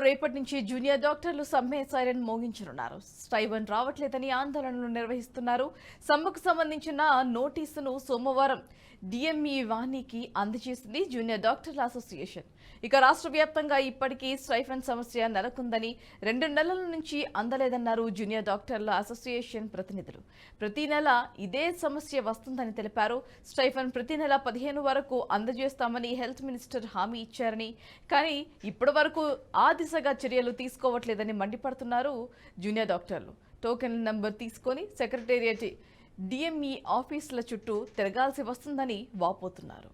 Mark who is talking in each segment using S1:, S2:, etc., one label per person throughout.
S1: రేపటి నుంచి జూనియర్ డాక్టర్లు సమ్మె సైరన్ మోగించనున్నారు. స్టైఫండ్ రావట్లేదని ఆందోళనలు నిర్వహిస్తున్నారు. సమ్మెకు సంబంధించిన నోటీసును సోమవారం డిఎంఈ వాణికి అందజేసింది జూనియర్ డాక్టర్ల అసోసియేషన్. ఇక రాష్ట్ర వ్యాప్తంగా ఇప్పటికీ స్టైఫండ్ సమస్య నెలకొందని 2 నెలల నుంచి అందలేదన్నారు జూనియర్ డాక్టర్ల అసోసియేషన్ ప్రతినిధులు. ప్రతి నెల ఇదే సమస్య వస్తుందని తెలిపారు. స్టైఫండ్ ప్రతి నెల 15 వరకు అందజేస్తామని హెల్త్ మినిస్టర్ హామీ ఇచ్చారని, కానీ ఇప్పటి వరకు ఆ దిశగా చర్యలు తీసుకోవట్లేదని మండిపడుతున్నారు జూనియర్ డాక్టర్లు. టోకెన్ నంబర్ తీసుకొని సెక్రటేరియట్ డిఎంఈ ఆఫీసుల చుట్టూ తిరగాల్సి వస్తుందని వాపోతున్నారు.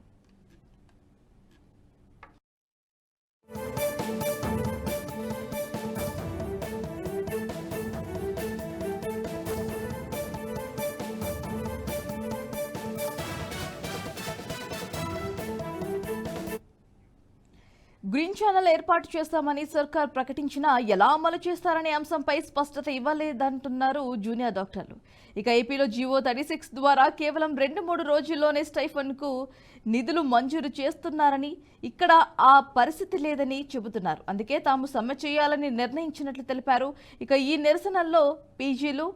S1: గ్రీన్ ఛానల్ ఏర్పాటు చేస్తామని సర్కార్ ప్రకటించినా ఎలా అమలు చేస్తారనే అంశంపై స్పష్టత ఇవ్వలేదంటున్నారు జూనియర్ డాక్టర్లు. ఇక ఏపీలో జీవో 36 ద్వారా కేవలం 2-3 రోజుల్లోనే స్టైఫండ్కు నిధులు మంజూరు చేస్తున్నారని, ఇక్కడ ఆ పరిస్థితి లేదని చెబుతున్నారు. అందుకే తాము సమ్మె చేయాలని నిర్ణయించినట్లు తెలిపారు. ఇక ఈ నిరసనల్లో పీజీలు,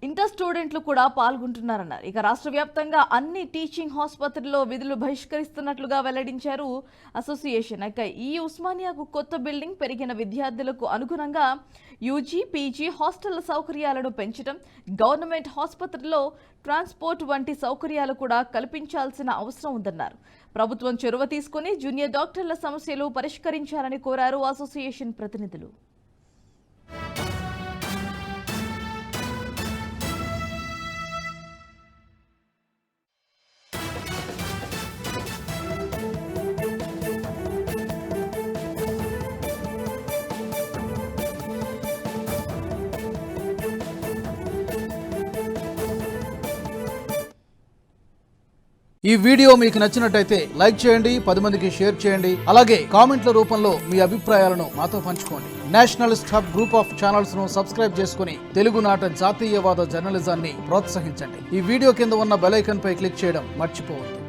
S1: ఇంటర్ స్టూడెంట్లు కూడా పాల్గొంటున్నారన్నారు. ఇక రాష్ట్ర వ్యాప్తంగా అన్ని టీచింగ్ ఆసుపత్రుల్లో విధులు బహిష్కరిస్తున్నట్లుగా వెల్లడించారు అసోసియేషన్. ఇక ఈ ఉస్మానియాకు కొత్త బిల్డింగ్, పెరిగిన విద్యార్థులకు అనుగుణంగా యూజీ, పీజీ హాస్టళ్ల సౌకర్యాలను పెంచడం, గవర్నమెంట్ ఆసుపత్రుల్లో ట్రాన్స్పోర్ట్ వంటి సౌకర్యాలు కూడా కల్పించాల్సిన అవసరం ఉందన్నారు. ప్రభుత్వం చొరవ తీసుకుని జూనియర్ డాక్టర్ల సమస్యలు పరిష్కరించాలని కోరారు అసోసియేషన్ ప్రతినిధులు.
S2: ఈ వీడియో మీకు నచ్చినట్టయితే లైక్ చేయండి, 10 మందికి షేర్ చేయండి. అలాగే కామెంట్ల రూపంలో మీ అభిప్రాయాలను మాతో పంచుకోండి. Nationalist hub group of channels ను సబ్స్క్రైబ్ చేసుకుని తెలుగునాట జాతీయవాద జర్నలిజాన్ని ప్రోత్సహించండి. ఈ వీడియో కింద ఉన్న బెల్ ఐకాన్ పై క్లిక్ చేయడం మర్చిపోవద్దు.